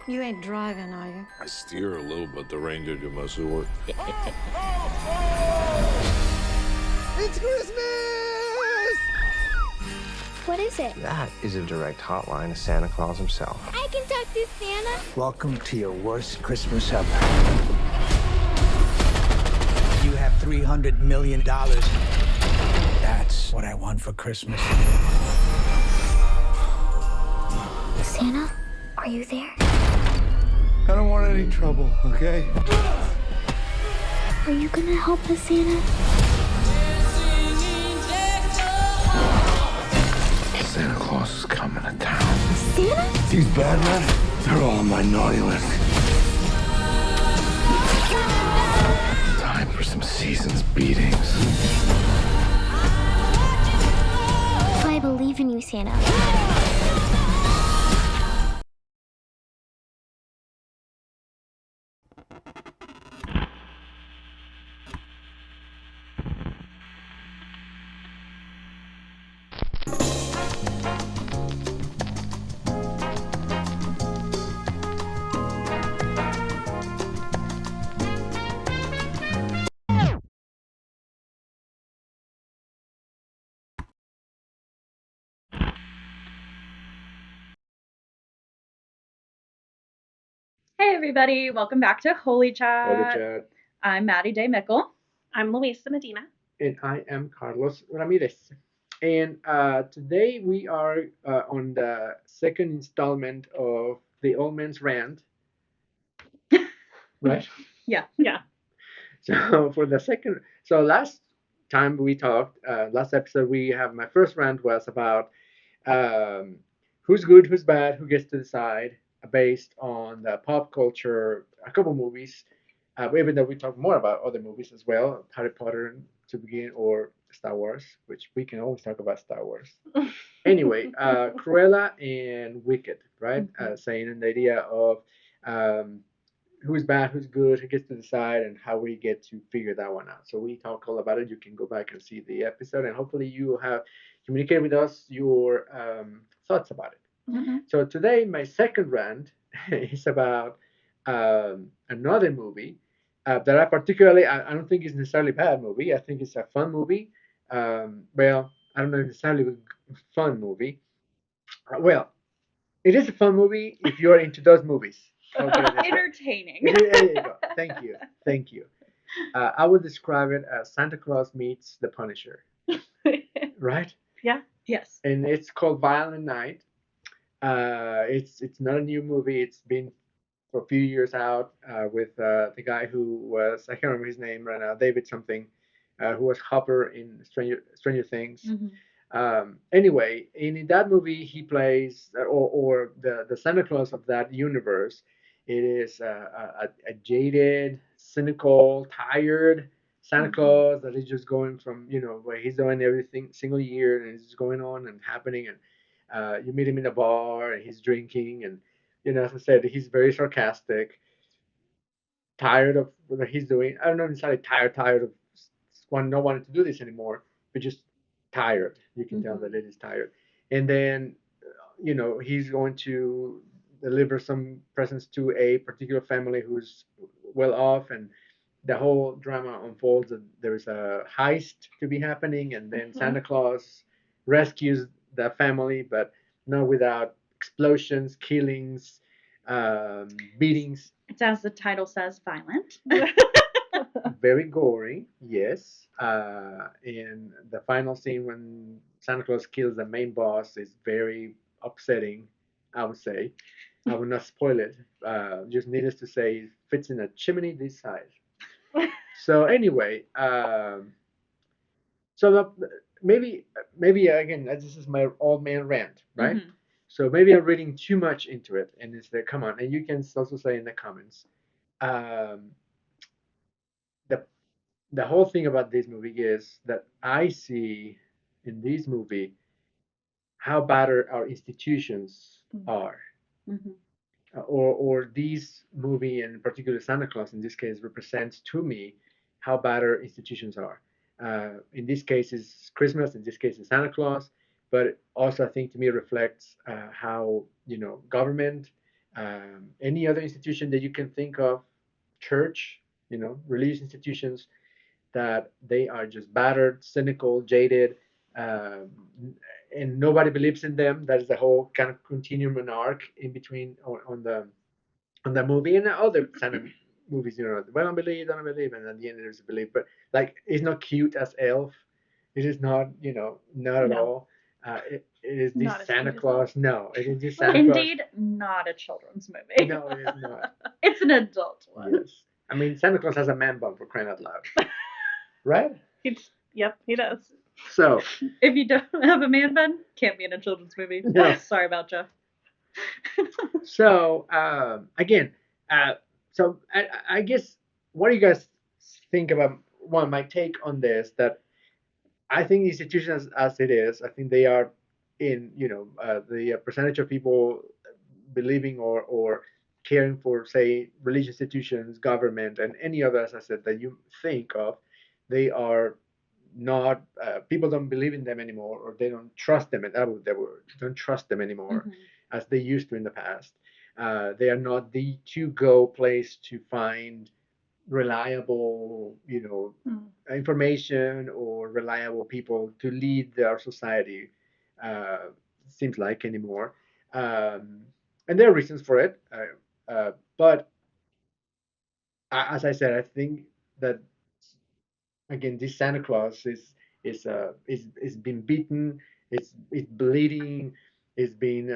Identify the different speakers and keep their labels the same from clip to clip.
Speaker 1: You ain't driving, are you?
Speaker 2: I steer a little, but the ranger do most of the work.
Speaker 3: It's Christmas!
Speaker 4: What is it?
Speaker 3: That is a direct hotline to Santa Claus himself.
Speaker 4: I can talk to Santa.
Speaker 5: Welcome to your worst Christmas ever. You have $300 million. That's what I want for Christmas.
Speaker 4: Santa, are you there?
Speaker 5: I don't want any trouble, okay?
Speaker 4: Are you gonna help us, Santa?
Speaker 2: Santa Claus is coming to town.
Speaker 4: Santa?
Speaker 5: These bad men, they're all on my naughty list.
Speaker 2: Time for some season's beatings.
Speaker 4: I believe in you, Santa.
Speaker 6: Hey everybody, welcome back to Holy Chat.
Speaker 7: Holy Chat.
Speaker 6: I'm Maddie Day Mickle.
Speaker 8: I'm Luisa Medina.
Speaker 7: And I am Carlos Ramirez. And today we are on the second installment of the Old Man's Rant. Right?
Speaker 6: Yeah.
Speaker 7: So for the second, so last time we talked, last episode we have my first rant was about who's good, who's bad, who gets to decide, based on the pop culture, a couple movies. Even though we talk more about other movies as well, Harry Potter to begin, or Star Wars, which we can always talk about Star Wars. Anyway, Cruella and Wicked, right? Saying the idea of um, who's bad, who's good, who gets to decide, and how we get to figure that one out. So we talk all about it. You can go back and see the episode, and hopefully you have communicated with us your thoughts about it.
Speaker 6: Mm-hmm.
Speaker 7: So today, my second rant is about another movie that I don't think is necessarily a bad movie. I think it's a fun movie. Well, I don't know necessarily a fun movie. Well, it is a fun movie if you're into those movies. Okay,
Speaker 6: Entertaining.
Speaker 7: there you go. Thank you. I would describe it as Santa Claus meets the Punisher, right?
Speaker 8: Yeah.
Speaker 6: Yes.
Speaker 7: And it's called Violent Night. It's not a new movie. It's been for a few years out with the guy who was, I can't remember his name right now, David something, who was Hopper in Stranger Things. Anyway, in that movie, he plays, or the Santa Claus of that universe. It is a jaded, cynical, tired Santa Claus that is just going from, where he's doing everything single year, and it's just going on and happening. And you meet him in a bar, and he's drinking, and as I said, he's very sarcastic, tired of what he's doing. I don't know necessarily tired of not wanting to do this anymore, but just tired. You can tell that it is tired. And then, he's going to deliver some presents to a particular family who's well off, and the whole drama unfolds that there's a heist to be happening, and then Santa Claus rescues the family, but not without explosions, killings, beatings.
Speaker 6: It's, as the title says, violent.
Speaker 7: Very gory, yes. And the final scene when Santa Claus kills the main boss is very upsetting, I would say. I will not spoil it. Just needless to say, it fits in a chimney this size. So anyway, maybe again, this is my old man rant, right? So maybe I'm reading too much into it, and it's there. Come on, and you can also say in the comments. Um, the the whole thing about this movie is that I see in this movie how bad our institutions are. Or these movie, and in particular Santa Claus in this case, represents to me how bad our institutions are. In this case, it's Christmas. In this case, it's Santa Claus. But also, I think to me, it reflects how government Any other institution that you can think of, church, religious institutions, that they are just battered, cynical, jaded, um, and nobody believes in them. That is the whole kind of continuum and arc in between on the movie and other kind of movies. Well, don't believe, and at the end there's a belief. But like, it's not cute as Elf. It is not, not at
Speaker 1: No.
Speaker 7: all. It is this
Speaker 1: Not as
Speaker 7: Santa
Speaker 1: cute as
Speaker 7: Claus. No, it is this Santa Claus.
Speaker 6: Indeed, not a children's movie.
Speaker 7: No, it is not.
Speaker 6: It's an adult one.
Speaker 7: Yes. I mean, Santa Claus has a man bun, for crying out loud. Right?
Speaker 1: Yep, he does.
Speaker 7: So,
Speaker 6: If you don't have a man bun, can't be in a children's movie.
Speaker 7: No.
Speaker 6: Sorry about you.
Speaker 7: again, so I guess, what do you guys think about, my take on this, that I think institutions as it is, I think they are in, the percentage of people believing or caring for, say, religious institutions, government, and any other, as I said, that you think of, they are not, people don't believe in them anymore, or they don't trust them. That was the word. Don't trust them anymore as they used to in the past. They are not the to-go place to find reliable, information, or reliable people to lead our society. Uh, Seems like anymore, and there are reasons for it. But as I said, I think that, again, this Santa Claus is been beaten. It's bleeding. It's been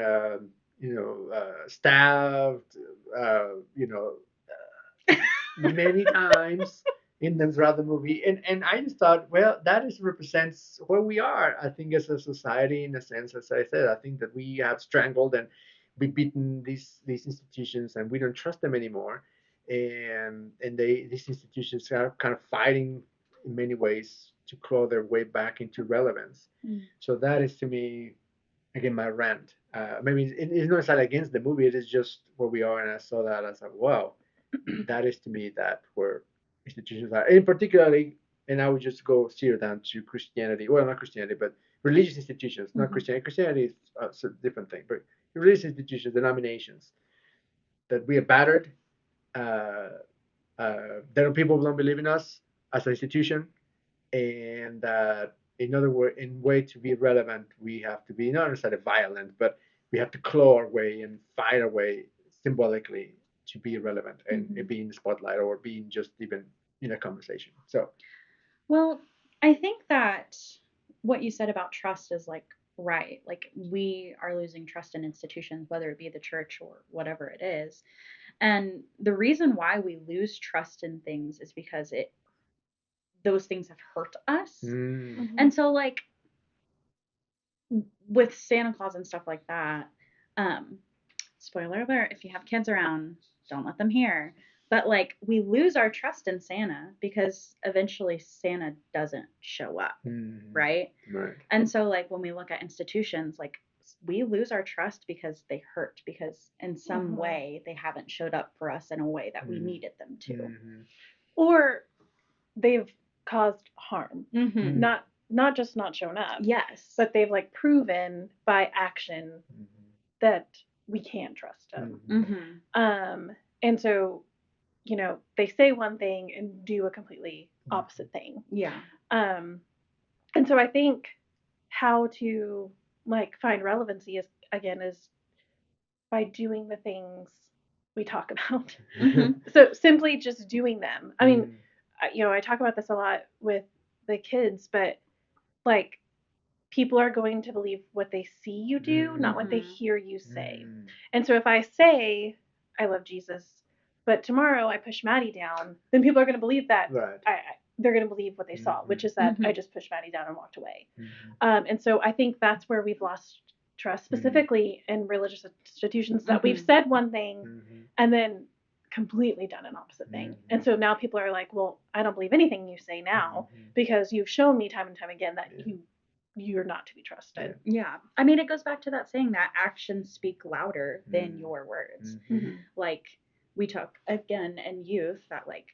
Speaker 7: stabbed. You know, many times in the throughout the movie, and I just thought, well, that is represents where we are. I think as a society, in a sense, as I said, I think that we have strangled and we beaten these institutions, and we don't trust them anymore. And these institutions are kind of fighting in many ways to claw their way back into relevance. So that is, to me, again, my rant. Maybe it's not necessarily against the movie. It is just where we are, and I saw that as like, wow, that is, to me, that where institutions are, and particularly, and I would just go steer down to Christianity. Well, not Christianity, but religious institutions, not Christianity. Christianity is a different thing, but religious institutions, denominations, that we are battered. Uh, there are people who don't believe in us as an institution, and that in other words, in way to be relevant, we have to be not necessarily violent, but we have to claw our way and fight our way symbolically to be relevant and be in the spotlight, or being just even in a conversation. So,
Speaker 6: Well, I think that what you said about trust is like right. Like, we are losing trust in institutions, whether it be the church or whatever it is. And the reason why we lose trust in things is because those things have hurt us. And so, like, with Santa Claus and stuff like that, spoiler alert, if you have kids around, don't let them hear. But like, we lose our trust in Santa because eventually Santa doesn't show up, right?
Speaker 7: right.
Speaker 6: And so, like, when we look at institutions, like, we lose our trust because they hurt, because in some way they haven't showed up for us in a way that we needed them to.
Speaker 1: Or they've caused harm.
Speaker 6: Mm-hmm.
Speaker 1: Not just not shown up.
Speaker 6: Yes.
Speaker 1: But they've like proven by action that we can't trust them.
Speaker 6: Mm-hmm.
Speaker 1: And so, they say one thing and do a completely opposite thing.
Speaker 6: Yeah.
Speaker 1: And so I think how to like find relevancy is by doing the things we talk about. So simply just doing them. I mean, I talk about this a lot with the kids, but like, people are going to believe what they see you do, not what they hear you say. And so if I say I love Jesus, but tomorrow I push Maddie down, then people are going to believe that.
Speaker 7: Right.
Speaker 1: They're going to believe what they saw, which is that I just pushed Maddie down and walked away. And so I think that's where we've lost trust, specifically in religious institutions, that we've said one thing and then completely done an opposite thing. And so now people are like, well, I don't believe anything you say now because you've shown me time and time again that you're not to be trusted.
Speaker 6: Yeah. I mean, it goes back to that saying that actions speak louder than your words. Like, we talk again in youth that, like,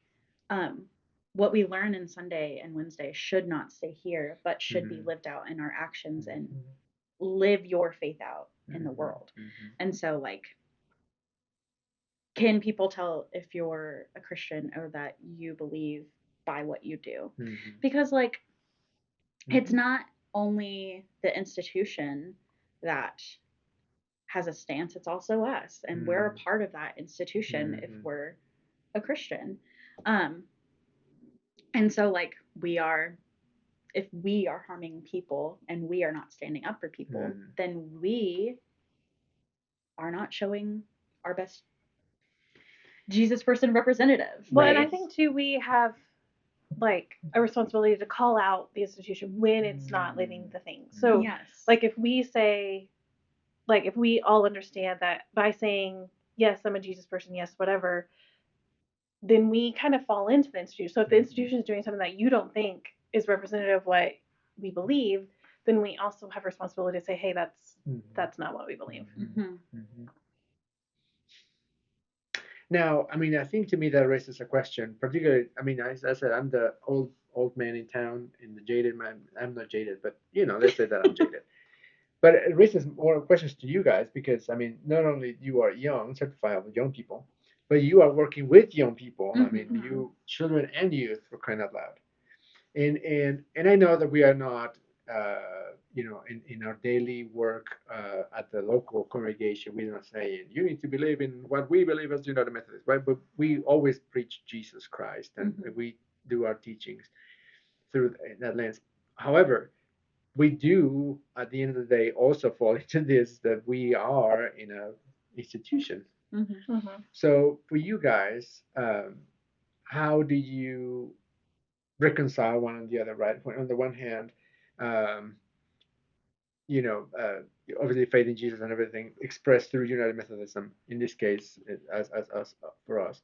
Speaker 6: what we learn in Sunday and Wednesday should not stay here, but should be lived out in our actions, and live your faith out in the world. And so, like, can people tell if you're a Christian or that you believe by what you do? Because like it's not only the institution that has a stance, it's also us, and we're a part of that institution if we're a Christian. And so like if we are harming people and we are not standing up for people, then we are not showing our best Jesus person representative.
Speaker 1: Well, and I think too we have like a responsibility to call out the institution when it's not living the thing. So
Speaker 6: yes.
Speaker 1: like if we say, like if we all understand that by saying yes, I'm a Jesus person, yes, whatever, then we kind of fall into the institution. So if the institution is doing something that you don't think is representative of what we believe, then we also have a responsibility to say, hey, that's not what we believe.
Speaker 7: Now, I mean, I think to me that raises a question. Particularly, I mean, as I said, I'm the old man in town, and the jaded man. I'm not jaded, but let's say that I'm jaded. But it raises more questions to you guys because I mean, not only you are young, certifiable young people, but you are working with young people. I mean, you children and youth, for crying out loud. And I know that we are not, in our daily work at the local congregation, we're not saying you need to believe in what we believe as United Methodists, right? But we always preach Jesus Christ, and we do our teachings through that lens. However, we do at the end of the day also fall into this that we are in a institution. So for you guys, how do you reconcile one and the other, right? On the one hand, um, obviously faith in Jesus and everything expressed through United Methodism. In this case, as for us,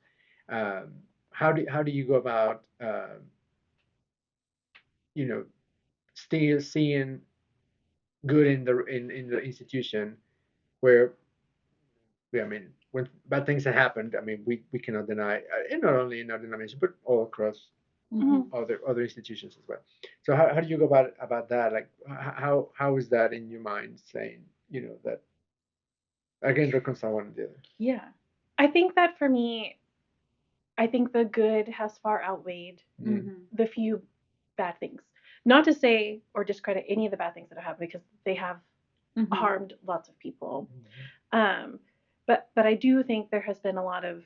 Speaker 7: how do you go about, still seeing good in the institution where, I mean, when bad things have happened, I mean, we cannot deny, and not only in our denomination, but all across other institutions as well. So how do you go about that? Like how is that in your mind, saying that again reconcile one and the other?
Speaker 6: Yeah.
Speaker 1: I think that for me, I think the good has far outweighed the few bad things. Not to say or discredit any of the bad things that have happened because they have harmed lots of people. But I do think there has been a lot of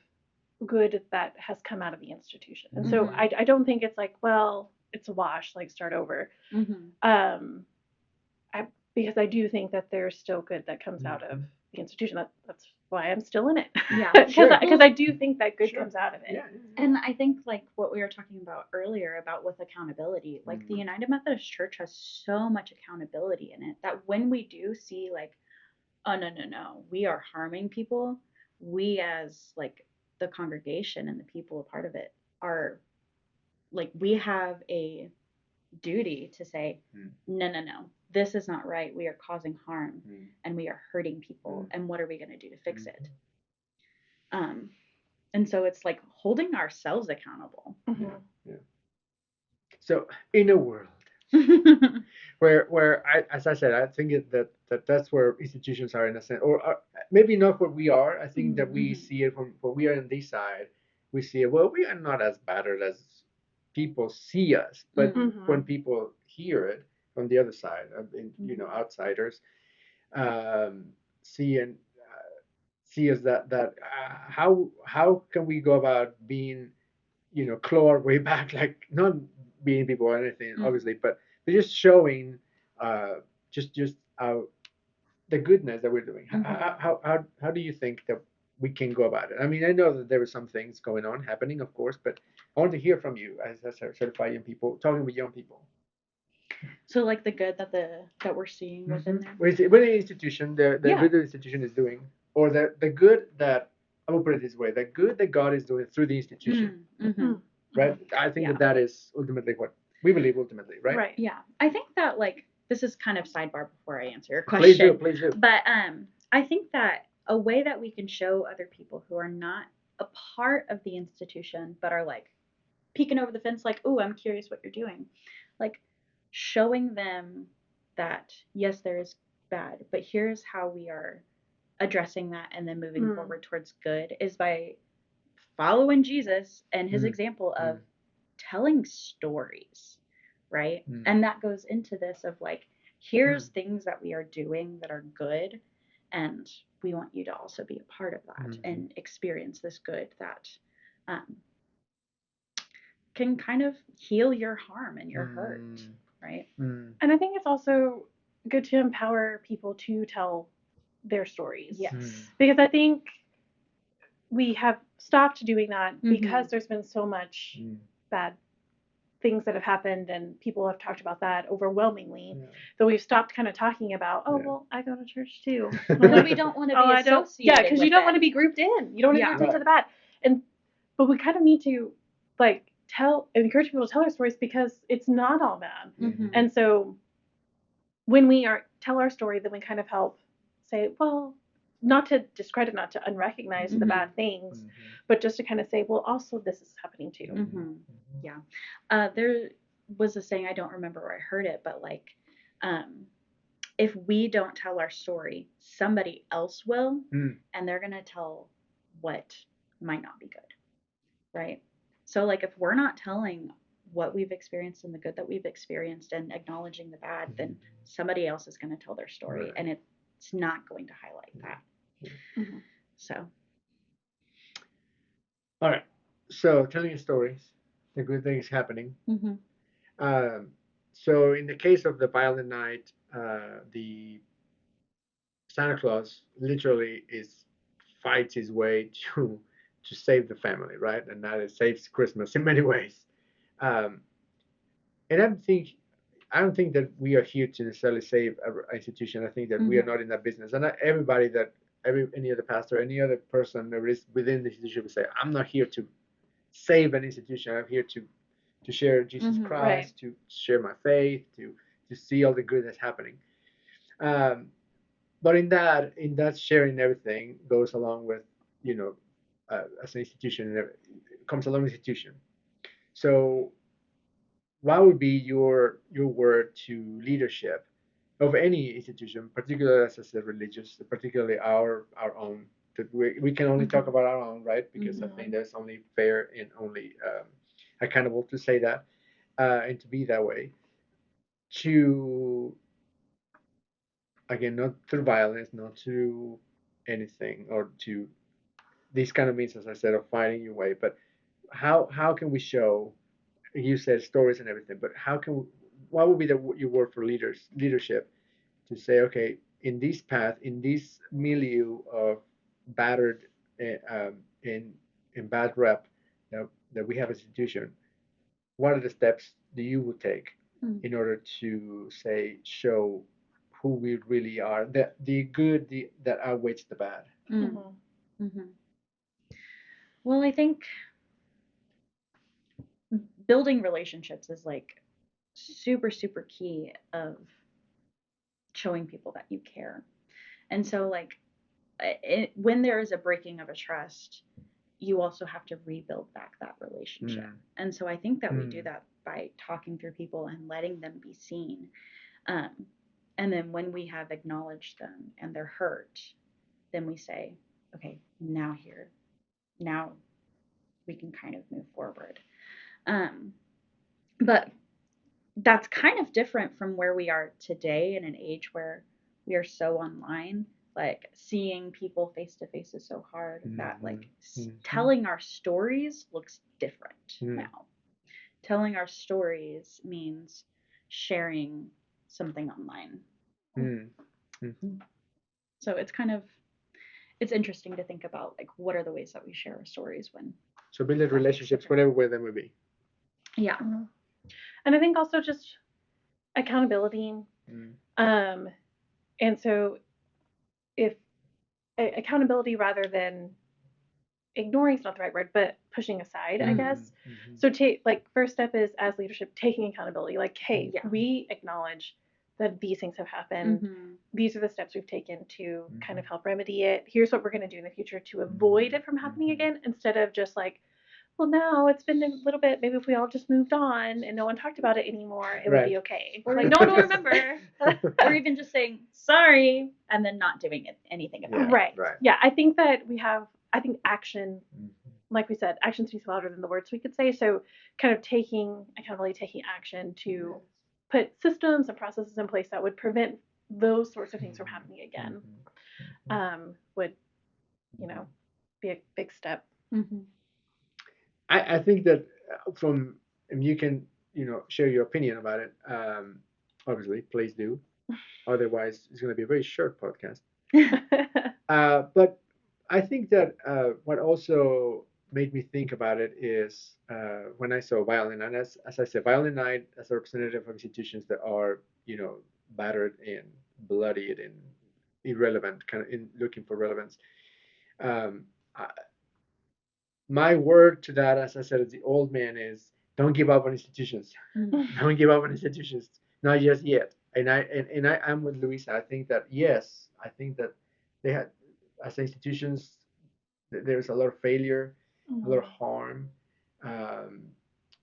Speaker 1: good that has come out of the institution. And so I don't think it's like, well, it's a wash, like start over. Because I do think that there's still good that comes out of the institution. That's why I'm still in it.
Speaker 6: Yeah,
Speaker 1: because I do think that good comes out of it.
Speaker 6: Yeah. And I think like what we were talking about earlier about with accountability, like the United Methodist Church has so much accountability in it that when we do see like, oh no, we are harming people, we as like the congregation and the people a part of it are like, we have a duty to say, no, this is not right. We are causing harm and we are hurting people. And what are we going to do to fix it? And so it's like holding ourselves accountable.
Speaker 7: Yeah. So in a world where as I said, I think that's where institutions are in a sense, or maybe not where we are. I think that we see it from when we are on this side. We see it. Well, we are not as battered as people see us, but when people hear it from the other side, outsiders, see us that how can we go about being, claw our way back, like not beating people or anything, obviously, but just showing just how the goodness that we're doing. How do you think that we can go about it? I mean, I know that there are some things going on happening, of course, but I want to hear from you as certified young people, talking with young people.
Speaker 6: So like the good that we're seeing within there.
Speaker 7: With the institution, the good the institution is doing, or the good that, I will put it this way: the good that God is doing through the institution, right? I think that is ultimately what we believe. Ultimately, right?
Speaker 1: Right.
Speaker 6: Yeah, I think that like this is kind of sidebar before I answer your question.
Speaker 7: Please do.
Speaker 6: But I think that a way that we can show other people who are not a part of the institution but are like peeking over the fence, like, oh, I'm curious what you're doing, like showing them that yes, there is bad, but here's how we are addressing that and then moving
Speaker 1: Mm.
Speaker 6: forward towards good is by following Jesus and his example of telling stories, right? And that goes into this of like, here's things that we are doing that are good, and we want you to also be a part of that and experience this good that can kind of heal your harm and your hurt, right?
Speaker 1: And I think it's also good to empower people to tell their stories.
Speaker 6: Yes.
Speaker 1: Because I think we have stopped doing that because there's been so much bad things that have happened and people have talked about that overwhelmingly that we've stopped kind of talking about, well, I go to church too.
Speaker 6: Well, we don't want to be
Speaker 1: I don't.
Speaker 6: associated
Speaker 1: Yeah, because
Speaker 6: with
Speaker 1: you don't
Speaker 6: it.
Speaker 1: want to be grouped in. You don't want to be grouped into the bad. But we kind of need to like encourage people to tell their stories because it's not all bad. And so when we tell our story, then we kind of help say, well, not to discredit, not to unrecognize the bad things, but just to kind of say, well, also this is happening too.
Speaker 6: Yeah. There was a saying, I don't remember where I heard it, but like, if we don't tell our story, somebody else will, and they're going to tell what might not be good, right? So like, if we're not telling what we've experienced and the good that we've experienced and acknowledging the bad, then somebody else is going to tell their story, and it's not going to highlight that. So.
Speaker 7: All right. So telling stories, the good things happening. So in the case of the Violent Night, the Santa Claus literally fights his way to save the family, right? And that it saves Christmas in many ways. And I don't think that we are here to necessarily save an institution. I think that we are not in that business. And not everybody any other pastor, any other person that is within the institution would say, I'm not here to save an institution. I'm here to share Jesus Christ, to share my faith, to see all the good that's happening. But in that sharing everything goes along with, as an institution, it comes along with institution. So what would be your word to leadership of any institution, particularly as a religious, particularly our own? That we can only talk about our own, right? Because I think that's only fair and only accountable to say that and to be that way. To again, not through violence, not through anything, or to these kind of means, as I said, of finding your way. But how can we show? You said stories and everything, but what would be your word for leadership to say, okay, in this path, in this milieu of battered in bad rep that we have as an institution, what are the steps that you would take in order to show who we really are, the good that outweighs the bad?
Speaker 6: Well, I think building relationships is like super, super key of showing people that you care. And so like when there is a breaking of a trust, you also have to rebuild back that relationship. And so I think that we do that by talking through people and letting them be seen. And then when we have acknowledged them and they're hurt, then we say, okay, now we can kind of move forward. But that's kind of different from where we are today in an age where we are so online. Like seeing people face to face is so hard that like telling our stories looks different now. Telling our stories means sharing something online. So it's interesting to think about like what are the ways that we share our stories when.
Speaker 7: So building relationships, whatever way they may be.
Speaker 6: Yeah.
Speaker 1: And I think also just accountability. And so if accountability rather than ignoring is not the right word, but pushing aside, I guess. So first step is as leadership, taking accountability. Like, hey, we acknowledge that these things have happened. These are the steps we've taken to kind of help remedy it. Here's what we're going to do in the future to avoid it from happening again, instead of just like, well, now it's been a little bit. Maybe if we all just moved on and no one talked about it anymore, it would
Speaker 7: Right.
Speaker 1: be okay.
Speaker 6: Or
Speaker 1: Like no one will remember.
Speaker 6: or even just saying sorry and then not doing anything about it.
Speaker 1: Right.
Speaker 7: Right.
Speaker 1: Yeah, I think that I think action,
Speaker 7: Mhm.
Speaker 1: like we said, action speaks louder than the words we could say. So kind of taking action to put systems and processes in place that would prevent those sorts of things from happening again, would, be a big step.
Speaker 6: Mm-hmm.
Speaker 7: I think that and you can, share your opinion about it. Obviously, please do. Otherwise, it's going to be a very short podcast. But I think that what also made me think about it is when I saw Violent Night, as I said, Violent Night as a representative of institutions that are, battered and bloodied and irrelevant, kind of in looking for relevance. Um, I, my word to that, as I said, as the old man, is don't give up on institutions. Don't give up on institutions, not just yet. I'm with Luisa. I think that yes, I think that they had, as institutions, there's a lot of failure, a lot of harm, um,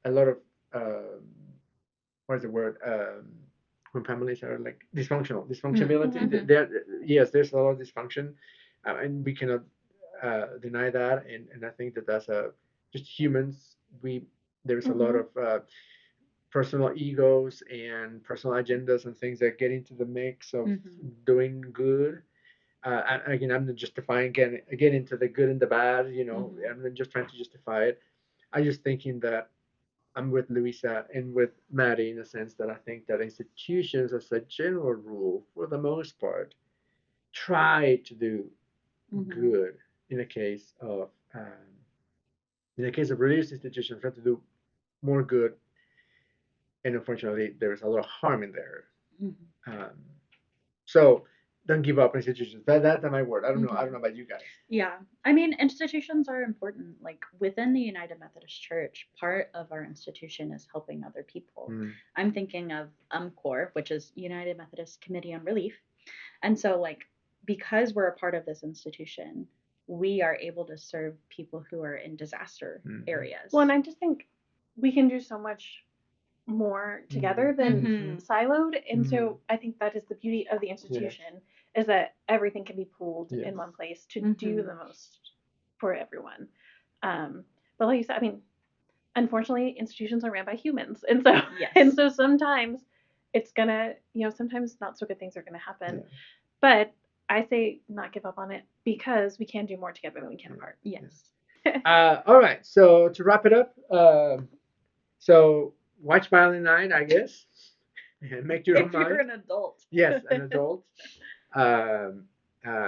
Speaker 7: a lot of what is the word? When families are like dysfunctionality.
Speaker 6: Mhm.
Speaker 7: Yes, there's a lot of dysfunction, and we cannot deny that. And I think that that's just humans. There's a lot of personal egos and personal agendas and things that get into the mix of doing good. And again, I'm not justifying get into the good and the bad. I'm not just trying to justify it. I'm just thinking that I'm with Luisa and with Maddie in a sense that I think that institutions, as a general rule, for the most part, try to do good. In the case of religious institutions, try to do more good, and unfortunately, there's a lot of harm in there. Um, so don't give up on institutions. That's my word. I don't know. I don't know about you guys.
Speaker 6: Yeah. I mean, institutions are important. Like within the United Methodist Church, part of our institution is helping other people. I'm thinking of UMCOR, which is United Methodist Committee on Relief. And so, like, because we're a part of this institution, we are able to serve people who are in disaster areas.
Speaker 1: Well, and I just think we can do so much more together than siloed. And so I think that is the beauty of the institution, is that everything can be pooled in one place to do the most for everyone. But like you said, I mean, unfortunately, institutions are ran by humans. And so, and so sometimes it's gonna, sometimes not so good things are gonna happen. Yeah. But I say not give up on it, because we can do more together than we can apart.
Speaker 6: Yes.
Speaker 7: All right. So to wrap it up, so watch Violent Night, I guess, and make your own mind.
Speaker 6: If you're an adult.
Speaker 7: Yes, an adult.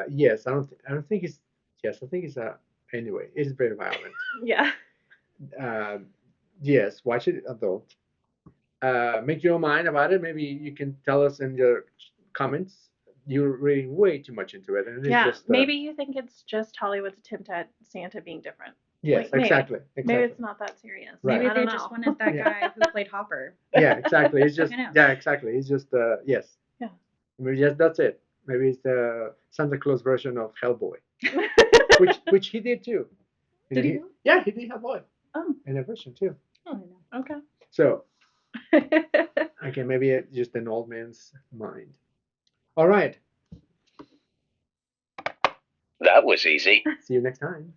Speaker 7: Yes, I don't think it's. Yes, I think it's anyway, it's very violent.
Speaker 1: Yeah.
Speaker 7: Yes, watch it, adult. Make your own mind about it. Maybe you can tell us in your comments. You're reading way too much into it, and it's just.
Speaker 1: Maybe you think it's just Hollywood's attempt at Santa being different.
Speaker 7: Yes,
Speaker 1: like,
Speaker 7: exactly.
Speaker 1: Maybe it's not that serious.
Speaker 7: Right.
Speaker 6: Maybe they just wanted that guy who played Hopper.
Speaker 7: Yeah, exactly. It's just exactly. It's just yes.
Speaker 1: Yeah.
Speaker 7: Maybe that's it. Maybe it's the Santa Claus version of Hellboy, which he did too.
Speaker 6: Did he?
Speaker 7: Yeah, he did Hellboy.
Speaker 6: Oh.
Speaker 7: In a version too.
Speaker 6: Oh, I know.
Speaker 1: Okay.
Speaker 7: So. Okay, maybe it's just an old man's mind. All right.
Speaker 8: That was easy.
Speaker 7: See you next time.